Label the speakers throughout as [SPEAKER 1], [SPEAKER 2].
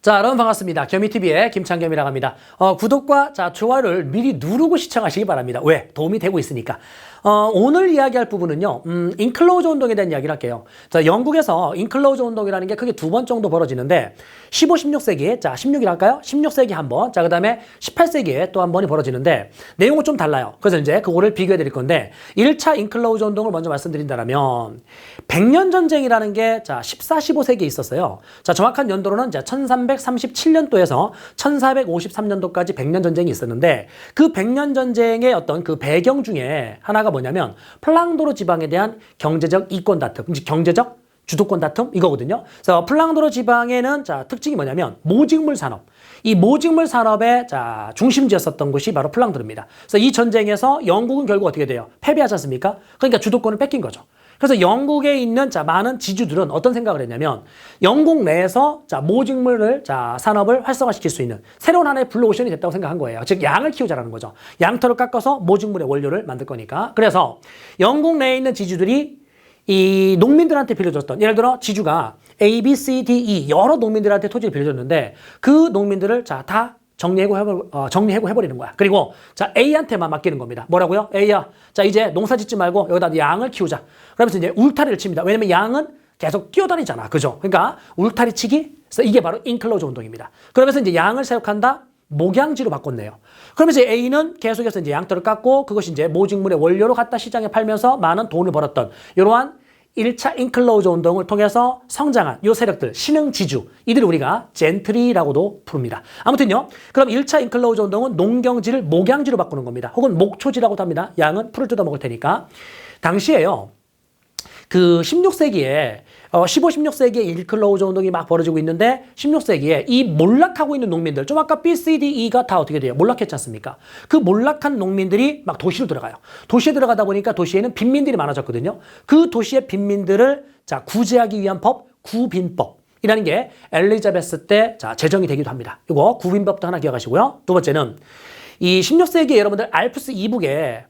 [SPEAKER 1] 자, 여러분 반갑습니다. 겸이TV의 김창겸이라고 합니다. 구독과 좋아요를 미리 누르고 시청하시기 바랍니다. 왜? 도움이 되고 있으니까. 오늘 이야기할 부분은요, 인클로저 운동에 대한 이야기를 할게요. 자, 영국에서 인클로저 운동이라는 게 크게 2번 정도 벌어지는데, 15, 16세기, 자, 16일 할까요? 16세기 한 번, 자, 그 다음에 18세기에 또 한 번이 벌어지는데, 내용은 좀 달라요. 그래서 이제 그거를 비교해 드릴 건데, 1차 인클로저 운동을 먼저 말씀드린다면, 백년전쟁이라는 게, 자, 14, 15세기에 있었어요. 자, 정확한 연도로는 자, 1337년도에서 1453년도까지 백년전쟁이 있었는데, 그 백년전쟁의 어떤 그 배경 중에 하나가 뭐냐면 플랑도르 지방에 대한 경제적 이권 다툼, 경제적 주도권 다툼 이거거든요. 그래서 플랑도르 지방에는 자 특징이 뭐냐면 모직물 산업, 이 모직물 산업의 자 중심지였었던 곳이 바로 플랑도르입니다. 그래서 이 전쟁에서 영국은 결국 어떻게 돼요? 패배하지 않습니까? 그러니까 주도권을 뺏긴 거죠. 그래서 영국에 있는 자 많은 지주들은 어떤 생각을 했냐면 영국 내에서 자 모직물을 자 산업을 활성화시킬 수 있는 새로운 하나의 블루오션이 됐다고 생각한 거예요. 즉 양을 키우자라는 거죠. 양털을 깎아서 모직물의 원료를 만들 거니까. 그래서 영국 내에 있는 지주들이 이 농민들한테 빌려줬던, 예를 들어 지주가 A, B, C, D, E 여러 농민들한테 토지를 빌려줬는데 그 농민들을 자 다 정리해고 해버리는 거야. 그리고 자 A한테만 맡기는 겁니다. 뭐라고요? A야, 자 이제 농사 짓지 말고 여기다 양을 키우자. 그러면서 이제 울타리를 칩니다. 왜냐면 양은 계속 뛰어다니잖아, 그죠? 그러니까 울타리 치기. 그래서 이게 바로 인클로저 운동입니다. 그러면서 이제 양을 사육한다. 목양지로 바꿨네요. 그러면서 A는 계속해서 이제 양털을 깎고 그것이 이제 모직물의 원료로 갖다 시장에 팔면서 많은 돈을 벌었던 이러한 1차 인클로저 운동을 통해서 성장한 요 세력들, 신흥지주, 이들을 우리가 젠트리라고도 부릅니다. 아무튼요, 그럼 1차 인클로저 운동은 농경지를 목양지로 바꾸는 겁니다. 혹은 목초지라고도 합니다. 양은 풀을 뜯어 먹을 테니까. 당시에요, 그 16세기에 15, 16세기에 인클로저 운동이 막 벌어지고 있는데 16세기에 이 몰락하고 있는 농민들, 좀 아까 B, C, D, E가 다 어떻게 돼요? 몰락했지 않습니까? 그 몰락한 농민들이 막 도시로 들어가요. 도시에 들어가다 보니까 도시에는 빈민들이 많아졌거든요. 그 도시의 빈민들을 자 구제하기 위한 법, 구빈법이라는 게 엘리자베스 때 자 제정이 되기도 합니다. 이거 구빈법도 하나 기억하시고요. 두 번째는 이 16세기에 여러분들 알프스 이북에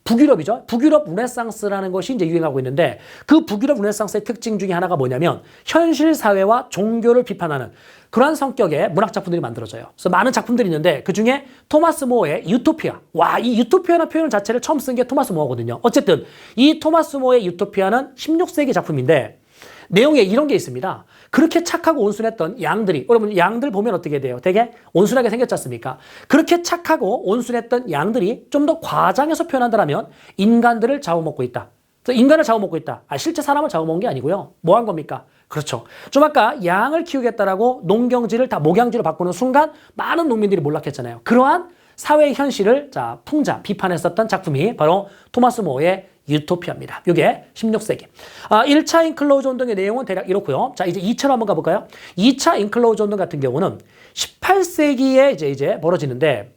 [SPEAKER 1] 북유럽이죠. 북유럽 르네상스라는 것이 이제 유행하고 있는데 그 북유럽 르네상스의 특징 중에 하나가 뭐냐면 현실 사회와 종교를 비판하는 그러한 성격의 문학 작품들이 만들어져요. 그래서 많은 작품들이 있는데 그 중에 토마스 모어의 유토피아. 와, 이 유토피아라는 표현 자체를 처음 쓴 게 토마스 모어거든요. 어쨌든 이 토마스 모어의 유토피아는 16세기 작품인데 내용에 이런 게 있습니다. 그렇게 착하고 온순했던 양들이, 여러분 양들 보면 어떻게 돼요? 되게 온순하게 생겼지 않습니까? 그렇게 착하고 온순했던 양들이 좀 더 과장해서 표현한다면 인간들을 잡아먹고 있다. 그래서 인간을 잡아먹고 있다. 실제 사람을 잡아먹은 게 아니고요. 뭐 한 겁니까? 그렇죠. 좀 아까 양을 키우겠다라고 농경지를 다 목양지로 바꾸는 순간 많은 농민들이 몰락했잖아요. 그러한 사회의 현실을 자 비판했었던 작품이 바로 토마스 모어의 유토피아입니다. 이게 16세기. 1차 인클로저 운동의 내용은 대략 이렇고요. 자, 이제 2차로 한번 가볼까요? 2차 인클로저 운동 같은 경우는 18세기에 이제 벌어지는데,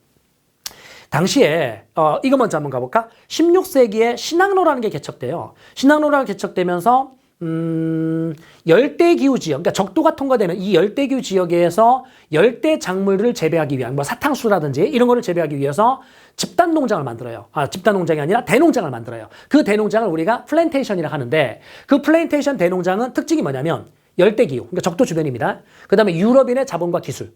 [SPEAKER 1] 당시에, 이거 먼저 한번 가볼까? 16세기에 신항로라는 게 개척돼요. 신항로가 개척되면서, 열대기후 지역, 그러니까 적도가 통과되는 이 열대기후 지역에서 열대 작물을 재배하기 위한, 뭐 사탕수라든지 이런 거를 재배하기 위해서 집단 농장을 만들어요. 집단 농장이 아니라 대농장을 만들어요. 그 대농장을 우리가 플랜테이션이라고 하는데 그 플랜테이션 대농장은 특징이 뭐냐면 열대기후, 그러니까 적도 주변입니다. 그 다음에 유럽인의 자본과 기술,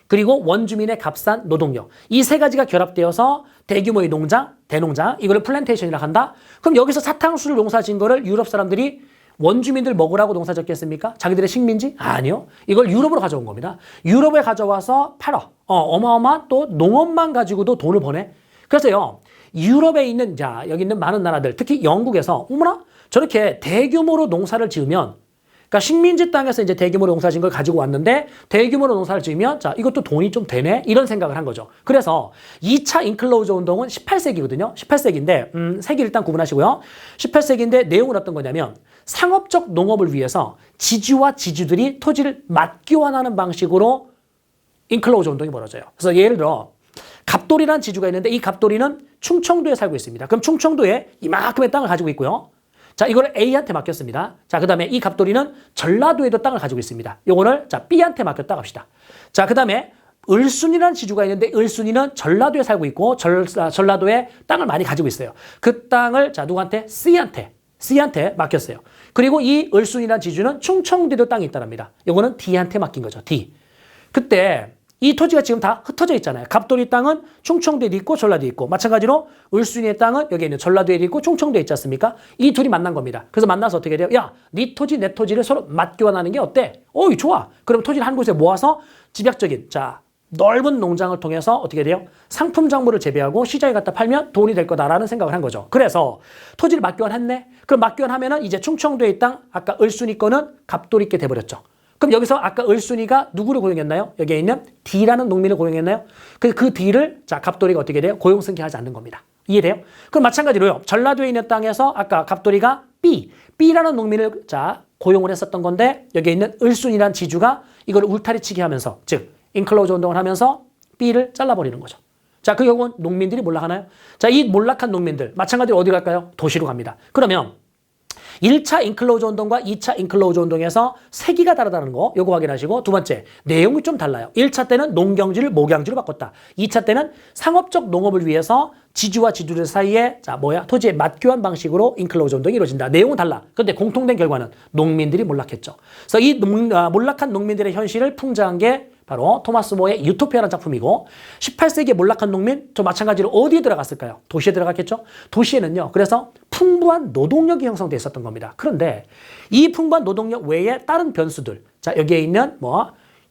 [SPEAKER 1] 그리고 원주민의 값싼 노동력. 이 세 가지가 결합되어서 대규모의 농장, 대농장, 이거를 플랜테이션이라고 한다. 그럼 여기서 사탕수를 농사 지은 거를 유럽 사람들이 원주민들 먹으라고 농사 짓겠습니까? 자기들의 식민지? 아니요. 이걸 유럽으로 가져온 겁니다. 유럽에 가져와서 팔아. 어마어마한 또 농업만 가지고도 돈을 버네. 그래서요, 유럽에 있는, 자, 여기 있는 많은 나라들, 특히 영국에서, 어머나? 저렇게 대규모로 농사를 지으면, 그러니까 식민지 땅에서 이제 대규모로 농사 지은 걸 가지고 왔는데, 대규모로 농사를 지으면, 자, 이것도 돈이 좀 되네? 이런 생각을 한 거죠. 그래서 2차 인클로저 운동은 18세기거든요. 18세기인데, 세기 일단 구분하시고요. 18세기인데 내용은 어떤 거냐면, 상업적 농업을 위해서 지주와 지주들이 토지를 맞교환하는 방식으로 인클로저 운동이 벌어져요. 그래서 예를 들어, 갑돌이라는 지주가 있는데 이 갑돌이는 충청도에 살고 있습니다. 그럼 충청도에 이만큼의 땅을 가지고 있고요. 자, 이거를 A한테 맡겼습니다. 자, 그 다음에 이 갑돌이는 전라도에도 땅을 가지고 있습니다. 요거를 자, B한테 맡겼다 갑시다. 자, 그 다음에 을순이라는 지주가 있는데 을순이는 전라도에 살고 있고 전라도에 땅을 많이 가지고 있어요. 그 땅을 자, 누구한테? C한테 C한테 맡겼어요. 그리고 이 을순이라는 지주는 충청도에도 땅이 있다랍니다. 이거는 D한테 맡긴 거죠. D. 그때 이 토지가 지금 다 흩어져 있잖아요. 갑돌이 땅은 충청도에도 있고 전라도에 있고 마찬가지로 을순이의 땅은 여기 있는 전라도에도 있고 충청도에 있지 않습니까? 이 둘이 만난 겁니다. 그래서 만나서 어떻게 돼요? 야, 네 토지 내 토지를 서로 맞교환하는 게 어때? 어이 좋아. 그럼 토지를 한 곳에 모아서 집약적인 넓은 농장을 통해서 어떻게 돼요? 상품 작물을 재배하고 시장에 갖다 팔면 돈이 될 거다라는 생각을 한 거죠. 그래서 토지를 맞교환했네. 그럼 맞교환하면은 이제 충청도의 땅 아까 을순이 거는 갑돌이 게 돼버렸죠. 그럼 여기서 아까 을순이가 누구를 고용했나요? 여기에 있는 D라는 농민을 고용했나요? 그 D를 갑돌이가 어떻게 돼요? 고용 승계하지 않는 겁니다. 이해돼요? 그럼 마찬가지로요. 전라도에 있는 땅에서 아까 갑돌이가 B라는 농민을 고용을 했었던 건데 여기에 있는 을순이라는 지주가 이걸 울타리치기 하면서 즉 인클로저 운동을 하면서 B를 잘라버리는 거죠. 그 경우는 농민들이 몰락하나요? 이 몰락한 농민들 마찬가지로 어디 갈까요? 도시로 갑니다. 그러면 1차 인클로저 운동과 2차 인클로저 운동에서 세기가 다르다는 거 요거 확인하시고 두 번째 내용이 좀 달라요. 1차 때는 농경지를 목양지로 바꿨다. 2차 때는 상업적 농업을 위해서 지주와 지주들 사이에 토지의 맞교환 방식으로 인클로저 운동이 이루어진다. 내용은 달라. 그런데 공통된 결과는 농민들이 몰락했죠. 그래서 이 몰락한 농민들의 현실을 풍자한 게 바로 토마스 모의 유토피아라는 작품이고 18세기의 몰락한 농민 또 마찬가지로 어디에 들어갔을까요? 도시에 들어갔겠죠? 도시에는요. 그래서 풍부한 노동력이 형성돼 있었던 겁니다. 그런데 이 풍부한 노동력 외에 다른 변수들 여기에 있는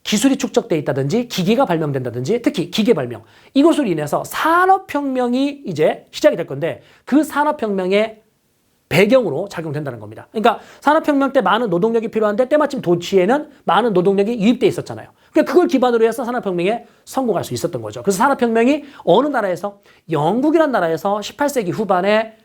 [SPEAKER 1] 기술이 축적돼 있다든지 기계가 발명된다든지 특히 기계 발명 이것으로 인해서 산업혁명이 이제 시작이 될 건데 그 산업혁명의 배경으로 작용된다는 겁니다. 그러니까 산업혁명 때 많은 노동력이 필요한데 때마침 도시에는 많은 노동력이 유입돼 있었잖아요. 그러니까 그걸 기반으로 해서 산업혁명에 성공할 수 있었던 거죠. 그래서 산업혁명이 어느 나라에서 영국이라는 나라에서 18세기 후반에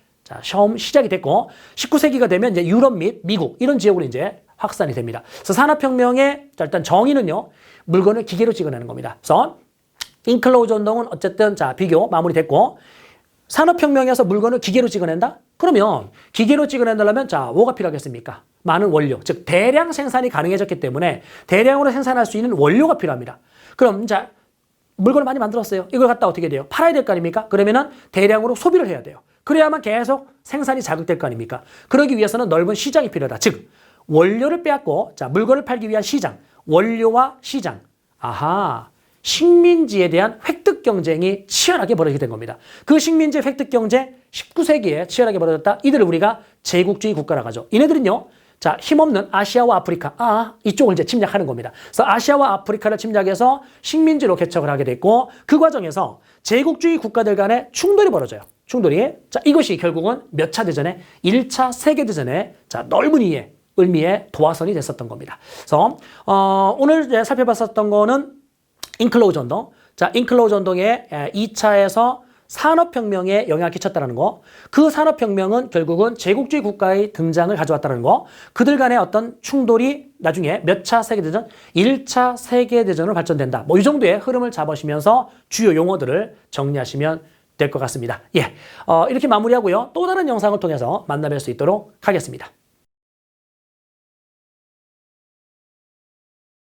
[SPEAKER 1] 처음 시작이 됐고 19세기가 되면 이제 유럽 및 미국 이런 지역으로 이제 확산이 됩니다. 그래서 산업혁명의 일단 정의는요. 물건을 기계로 찍어내는 겁니다. 그래서 인클로저 운동은 어쨌든 비교 마무리됐고 산업혁명에서 물건을 기계로 찍어낸다? 그러면 기계로 찍어낸다면 뭐가 필요하겠습니까? 많은 원료, 즉 대량 생산이 가능해졌기 때문에 대량으로 생산할 수 있는 원료가 필요합니다. 그럼 물건을 많이 만들었어요. 이걸 갖다 어떻게 돼요? 팔아야 될 거 아닙니까? 그러면은 대량으로 소비를 해야 돼요. 그래야만 계속 생산이 자극될 거 아닙니까? 그러기 위해서는 넓은 시장이 필요하다. 즉 원료를 빼앗고 물건을 팔기 위한 시장, 원료와 시장. 식민지에 대한 획득 경쟁이 치열하게 벌어지게 된 겁니다. 그 식민지 획득 경쟁 19세기에 치열하게 벌어졌다. 이들을 우리가 제국주의 국가라고 하죠. 이네들은요. 힘없는 아시아와 아프리카, 이쪽을 이제 침략하는 겁니다. 그래서 아시아와 아프리카를 침략해서 식민지로 개척을 하게 됐고 그 과정에서 제국주의 국가들 간의 충돌이 벌어져요. 이것이 결국은 몇 차 대전에 1차 세계대전에 넓은 의미의 도화선이 됐었던 겁니다. 그래서 오늘 이제 살펴봤었던 거는 인클로저 운동. 인클로저 운동의 2차에서 산업혁명에 영향을 끼쳤다는 거. 그 산업혁명은 결국은 제국주의 국가의 등장을 가져왔다는 거. 그들 간의 어떤 충돌이 나중에 몇 차 세계대전? 1차 세계대전으로 발전된다. 이 정도의 흐름을 잡으시면서 주요 용어들을 정리하시면 될 것 같습니다. 이렇게 마무리하고요. 또 다른 영상을 통해서 만나뵐 수 있도록 하겠습니다.